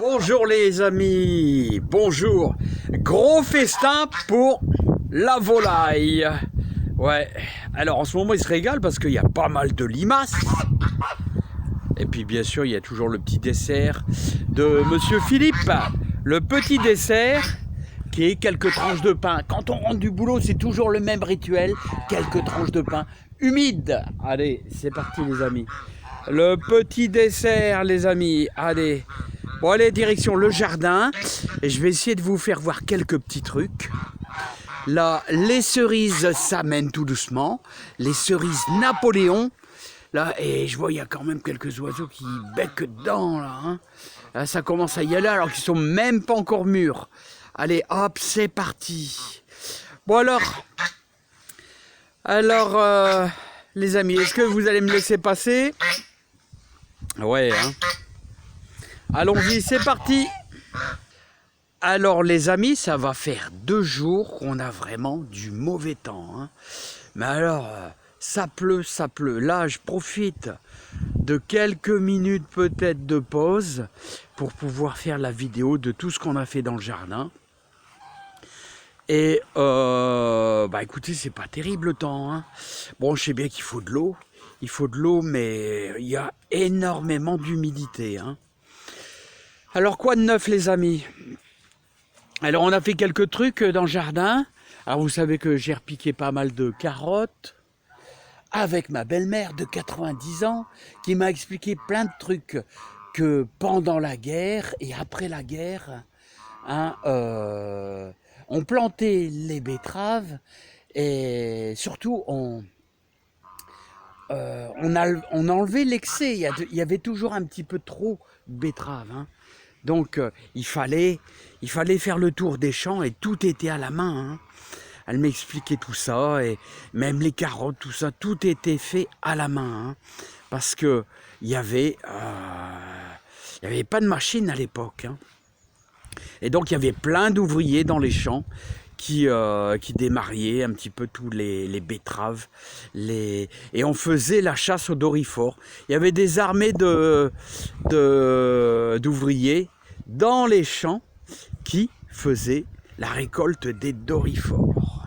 Bonjour les amis, bonjour. Gros festin pour la volaille. Ouais, alors en ce moment il se régale parce qu'il y a pas mal de limaces. Et puis bien sûr il y a toujours le petit dessert de Monsieur Philippe. Le petit dessert qui est quelques tranches de pain. Quand on rentre du boulot c'est toujours le même rituel. Quelques tranches de pain humide. Allez, c'est parti les amis. Le petit dessert les amis, allez. Bon allez, direction le jardin, et je vais essayer de vous faire voir quelques petits trucs. Là, les cerises s'amènent tout doucement, les cerises Napoléon. Là, et je vois, il y a quand même quelques oiseaux qui becquent dedans, là. Hein. Là, ça commence à y aller, alors qu'ils sont même pas encore mûrs. Allez, hop, c'est parti. Bon alors, les amis, est-ce que vous allez me laisser passer? Ouais, hein. Allons-y, c'est parti. Alors les amis, ça va faire 2 jours qu'on a vraiment du mauvais temps. Hein. Mais alors, ça pleut. Là, je profite de quelques minutes peut-être de pause pour pouvoir faire la vidéo de tout ce qu'on a fait dans le jardin. Et écoutez, c'est pas terrible le temps. Hein. Bon, je sais bien qu'il faut de l'eau. Il faut de l'eau, mais il y a énormément d'humidité. Hein. Alors quoi de neuf les amis? Alors on a fait quelques trucs dans le jardin. Alors vous savez que j'ai repiqué pas mal de carottes avec ma belle-mère de 90 ans qui m'a expliqué plein de trucs que pendant la guerre et après la guerre, hein, on plantait les betteraves et surtout on enlevait l'excès. Il y avait toujours un petit peu trop de betteraves. Hein. Donc il fallait faire le tour des champs et tout était à la main. Hein. Elle m'expliquait tout ça et même les carottes, tout ça, tout était fait à la main. Hein. Parce que il y avait pas de machine à l'époque. Hein. Et donc il y avait plein d'ouvriers dans les champs qui démarraient un petit peu tous les betteraves. Et on faisait la chasse aux dorifores. Il y avait des armées d'ouvriers dans les champs qui faisaient la récolte des dorifores.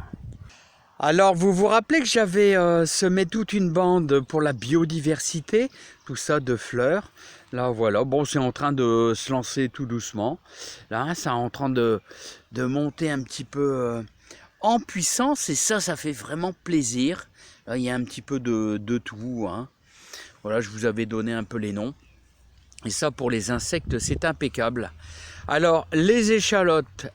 Alors vous vous rappelez que j'avais semé toute une bande pour la biodiversité, tout ça de fleurs. Là voilà, bon c'est en train de se lancer tout doucement. Là c'est en train de monter un petit peu en puissance et ça fait vraiment plaisir. Là il y a un petit peu de tout. Hein. Voilà, je vous avais donné un peu les noms. Et ça pour les insectes c'est impeccable. Alors les échalotes,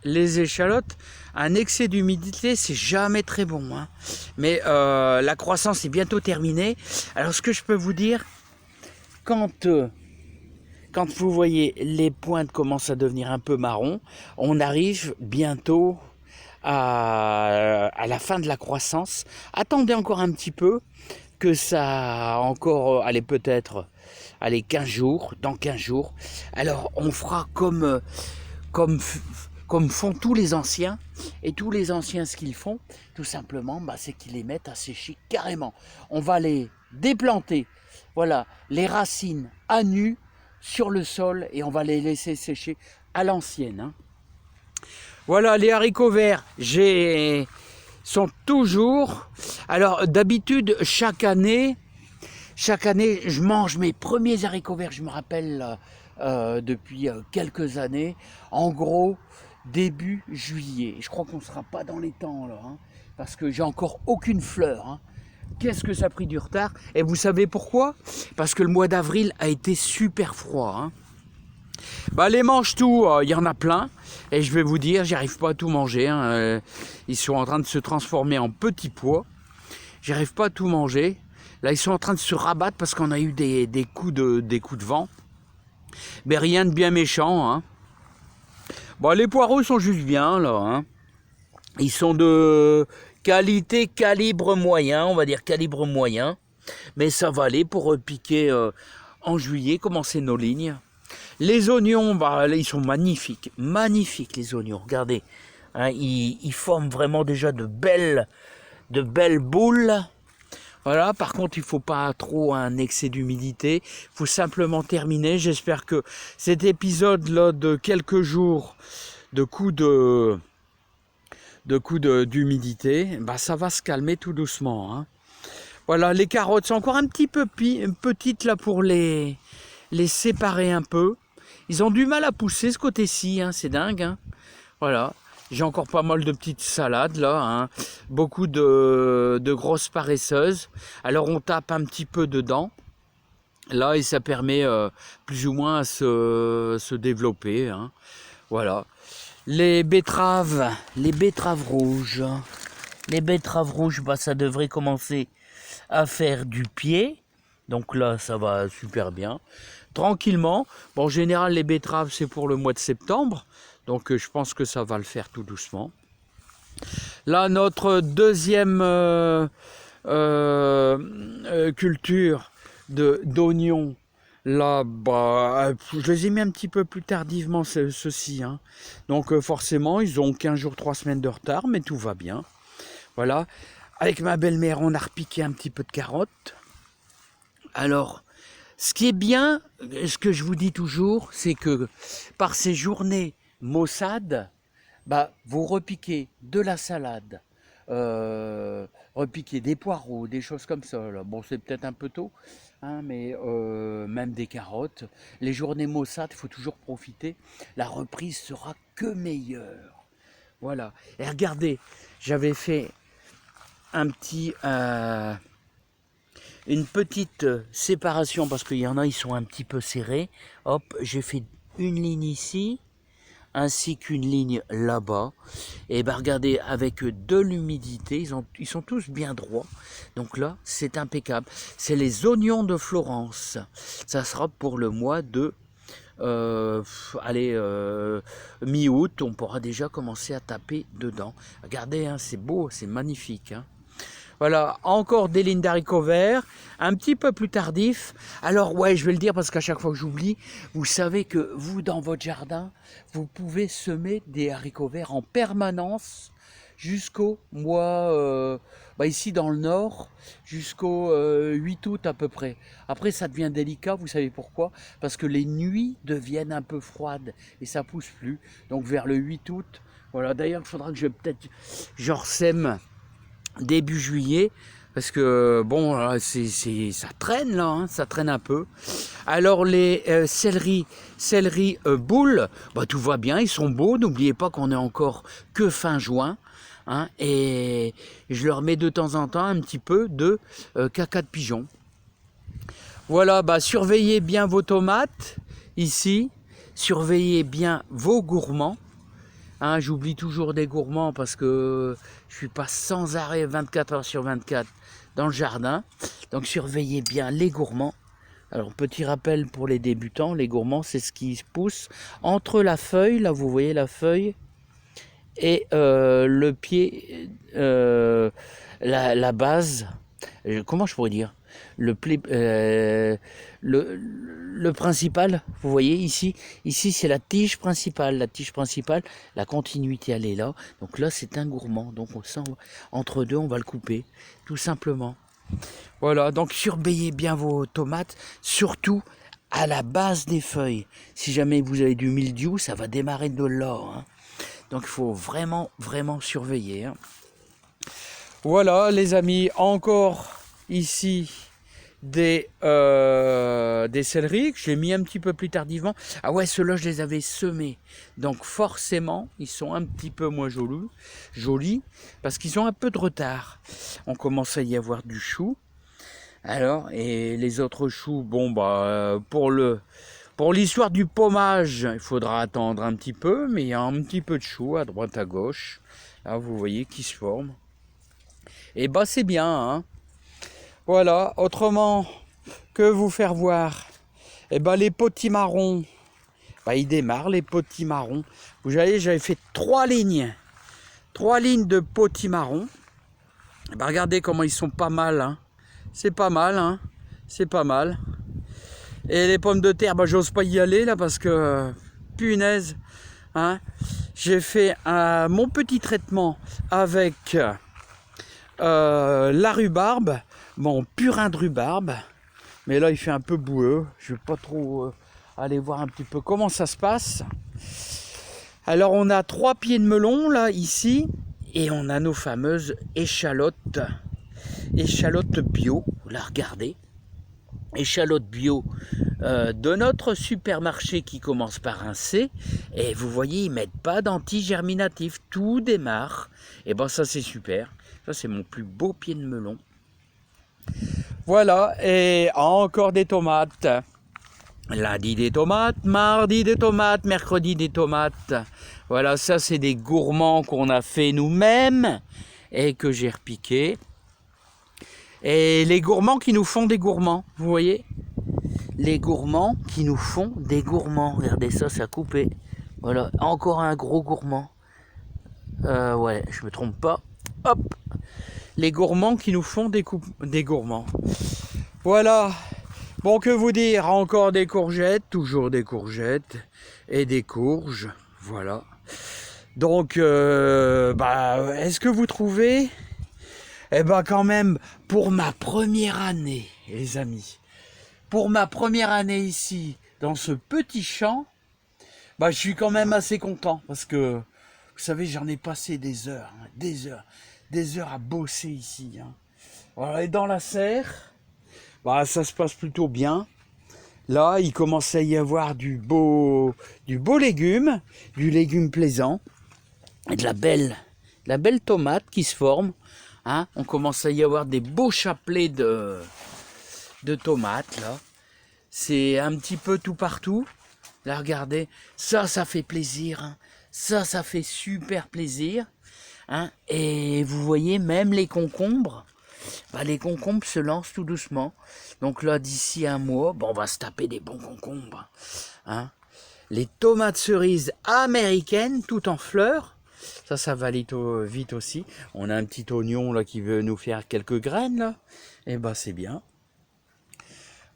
un excès d'humidité c'est jamais très bon. Hein. Mais la croissance est bientôt terminée. Alors ce que je peux vous dire, quand vous voyez les pointes commencent à devenir un peu marron, on arrive bientôt à la fin de la croissance. Attendez encore un petit peu, que ça encore, allez peut-être, 15 jours, dans 15 jours. Alors on fera comme font tous les anciens. Et tous les anciens, ce qu'ils font, tout simplement, c'est qu'ils les mettent à sécher carrément. On va les déplanter, voilà, les racines à nu sur le sol et on va les laisser sécher à l'ancienne. Hein. Voilà, les haricots verts, sont toujours... Alors d'habitude, chaque année, je mange mes premiers haricots verts, je me rappelle depuis quelques années, en gros, début juillet. Je crois qu'on ne sera pas dans les temps là, hein, parce que j'ai encore aucune fleur. Hein. Qu'est-ce que ça a pris du retard? Et vous savez pourquoi? Parce que le mois d'avril a été super froid. Hein. Les mange-tout, il y en a plein. Et je vais vous dire, j'arrive pas à tout manger. Hein. Ils sont en train de se transformer en petits pois. J'arrive pas à tout manger. Là, ils sont en train de se rabattre parce qu'on a eu des coups de vent. Mais rien de bien méchant. Hein. Bon, les poireaux sont juste bien, là. Hein. Ils sont de qualité, calibre moyen, on va dire calibre moyen. Mais ça va aller pour piquer en juillet, commencer nos lignes. Les oignons, là, ils sont magnifiques. Magnifiques, les oignons. Regardez. Hein, ils forment vraiment déjà de belles boules. Voilà, par contre, il ne faut pas trop un excès d'humidité. Il faut simplement terminer. J'espère que cet épisode-là de quelques jours de coups d'humidité, bah, ça va se calmer tout doucement. Hein. Voilà, les carottes sont encore un petit peu petites là pour les séparer un peu. Ils ont du mal à pousser ce côté-ci, hein, c'est dingue. Hein. Voilà. J'ai encore pas mal de petites salades là, hein. Beaucoup de grosses paresseuses. Alors on tape un petit peu dedans, là, et ça permet plus ou moins à se développer. Hein. Voilà. Les betteraves rouges. Les betteraves rouges, bah, ça devrait commencer à faire du pied. Donc là, ça va super bien. Tranquillement. Bon, en général, les betteraves, c'est pour le mois de septembre. Donc je pense que ça va le faire tout doucement. Là, notre deuxième culture d'oignons, là, bah, je les ai mis un petit peu plus tardivement, ceux-ci. Hein. Donc forcément, ils ont 15 jours, 3 semaines de retard, mais tout va bien. Voilà. Avec ma belle-mère, on a repiqué un petit peu de carottes. Alors, ce qui est bien, ce que je vous dis toujours, c'est que par ces journées maussade, bah, vous repiquez de la salade, repiquez des poireaux, des choses comme ça. Là. Bon, c'est peut-être un peu tôt, hein, mais même des carottes. Les journées maussades, il faut toujours profiter. La reprise sera que meilleure. Voilà. Et regardez, j'avais fait une petite séparation parce qu'il y en a, ils sont un petit peu serrés. Hop, j'ai fait une ligne ici, ainsi qu'une ligne là-bas. Et ben regardez, avec de l'humidité, ils sont tous bien droits. Donc là, c'est impeccable. C'est les oignons de Florence. Ça sera pour le mois de mi-août. On pourra déjà commencer à taper dedans. Regardez, hein, c'est beau, c'est magnifique. Hein. Voilà, encore des lignes d'haricots verts, un petit peu plus tardif. Alors ouais, je vais le dire parce qu'à chaque fois que j'oublie, vous savez que vous, dans votre jardin, vous pouvez semer des haricots verts en permanence jusqu'au mois, ici dans le nord, jusqu'au 8 août à peu près. Après, ça devient délicat, vous savez pourquoi? Parce que les nuits deviennent un peu froides et ça pousse plus. Donc vers le 8 août, voilà. D'ailleurs, il faudra que je ressème début juillet, parce que bon, ça traîne là, hein, ça traîne un peu. Alors les céleri boules, bah, tout va bien, ils sont beaux. N'oubliez pas qu'on est encore que fin juin, hein, et je leur mets de temps en temps un petit peu de caca de pigeon. Voilà, bah, surveillez bien vos tomates ici, surveillez bien vos gourmands. Hein, j'oublie toujours des gourmands parce que je suis pas sans arrêt 24 heures sur 24 dans le jardin. Donc surveillez bien les gourmands. Alors petit rappel pour les débutants, les gourmands c'est ce qui se pousse entre la feuille, là vous voyez la feuille, et le pied, la base, comment je pourrais dire, le principal, vous voyez ici c'est la tige principale, la continuité elle est là, donc là c'est un gourmand, donc on sent entre deux on va le couper, tout simplement. Voilà, donc surveillez bien vos tomates, surtout à la base des feuilles. Si jamais vous avez du mildiou, ça va démarrer de là, hein. Donc il faut vraiment surveiller, hein. Voilà les amis, encore ici des céleris que j'ai mis un petit peu plus tardivement. Ah ouais, ceux-là je les avais semés, donc forcément ils sont un petit peu moins jolis parce qu'ils ont un peu de retard. On commence à y avoir du chou. Alors, et les autres choux, bon bah pour l'histoire du pommage, il faudra attendre un petit peu, mais il y a un petit peu de chou à droite à gauche. Là, vous voyez qui se forme. Et bah c'est bien, hein. Voilà, autrement que vous faire voir, et ben les potimarrons, bah ils démarrent les potimarrons. Vous voyez, j'avais fait 3 lignes de potimarrons. Bah regardez comment ils sont pas mal, hein. C'est pas mal, hein. C'est pas mal. Et les pommes de terre, bah j'ose pas y aller là parce que punaise, hein. J'ai fait mon petit traitement avec la rhubarbe. Bon, purin de rhubarbe. Mais là, il fait un peu boueux. Je vais pas trop aller voir un petit peu comment ça se passe. Alors, on a 3 pieds de melon, là, ici. Et on a nos fameuses échalotes. Échalotes bio. Là, regardez. Échalotes bio de notre supermarché qui commence par un C. Et vous voyez, ils ne mettent pas d'anti-germinatif. Tout démarre. Et ben, ça, c'est super. Ça, c'est mon plus beau pied de melon. Voilà, et encore des tomates. Lundi des tomates, mardi des tomates, mercredi des tomates. Voilà, ça c'est des gourmands qu'on a fait nous-mêmes et que j'ai repiqué. Et les gourmands qui nous font des gourmands, vous voyez? Les gourmands qui nous font des gourmands. Regardez ça, ça a coupé. Voilà, encore un gros gourmand. Ouais, je me trompe pas. Hop! Les gourmands qui nous font des gourmands. Voilà. Bon, que vous dire, encore des courgettes, toujours des courgettes et des courges. Voilà. Donc, est-ce que vous trouvez? Eh ben, quand même, pour ma première année, les amis, pour ma première année ici, dans ce petit champ, je suis quand même assez content parce que, vous savez, j'en ai passé des heures à bosser ici. Hein. Voilà, et dans la serre, ça se passe plutôt bien. Là, il commence à y avoir du beau légume, du légume plaisant, et de la belle tomate qui se forme. Hein. On commence à y avoir des beaux chapelets de tomates, là. C'est un petit peu tout partout. Là, regardez, ça fait plaisir. Hein. Ça fait super plaisir. Hein. Et vous voyez, même les concombres, les concombres se lancent tout doucement. Donc là, d'ici un mois, on va se taper des bons concombres. Hein. Les tomates cerises américaines, tout en fleurs. Ça va aller vite aussi. On a un petit oignon là qui veut nous faire quelques graines là. Et c'est bien.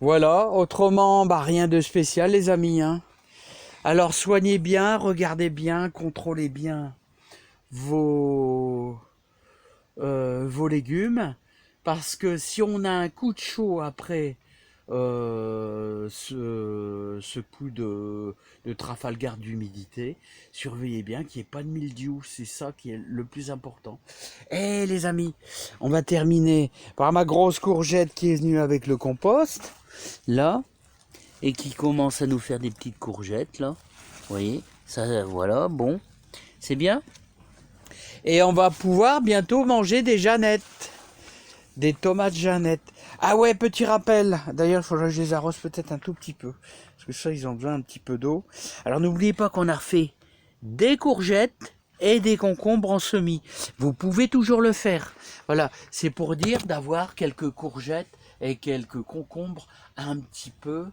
Voilà, autrement, rien de spécial les amis. Hein. Alors soignez bien, regardez bien, contrôlez bien vos légumes. Parce que si on a un coup de chaud après ce coup de Trafalgar d'humidité, surveillez bien qu'il n'y ait pas de mildiou, c'est ça qui est le plus important. Et les amis, on va terminer par ma grosse courgette qui est venue avec le compost, là, et qui commence à nous faire des petites courgettes, là. Vous voyez, ça, voilà, bon, c'est bien. Et on va pouvoir bientôt manger des Jeannettes. Des tomates Jeannettes. Ah ouais, petit rappel. D'ailleurs, il faudra que je les arrose peut-être un tout petit peu. Parce que ça, ils ont besoin un petit peu d'eau. Alors, n'oubliez pas qu'on a refait des courgettes et des concombres en semis. Vous pouvez toujours le faire. Voilà, c'est pour dire d'avoir quelques courgettes et quelques concombres un petit peu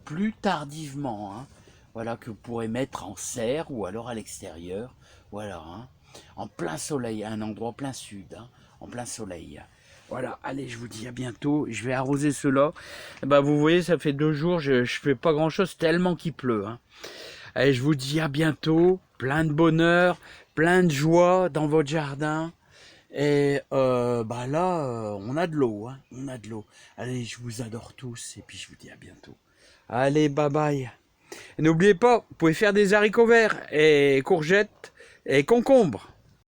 plus tardivement. Hein. Voilà, que vous pourrez mettre en serre ou alors à l'extérieur. Voilà, hein. En plein soleil, à un endroit plein sud, hein, en plein soleil. Voilà, allez, je vous dis à bientôt. Je vais arroser cela. Vous voyez, ça fait 2 jours, je fais pas grand-chose tellement qu'il pleut. Hein. Allez, je vous dis à bientôt. Plein de bonheur, plein de joie dans votre jardin. Et on a de l'eau. Hein, on a de l'eau. Allez, je vous adore tous et puis je vous dis à bientôt. Allez, bye bye. N'oubliez pas, vous pouvez faire des haricots verts et courgettes et concombres.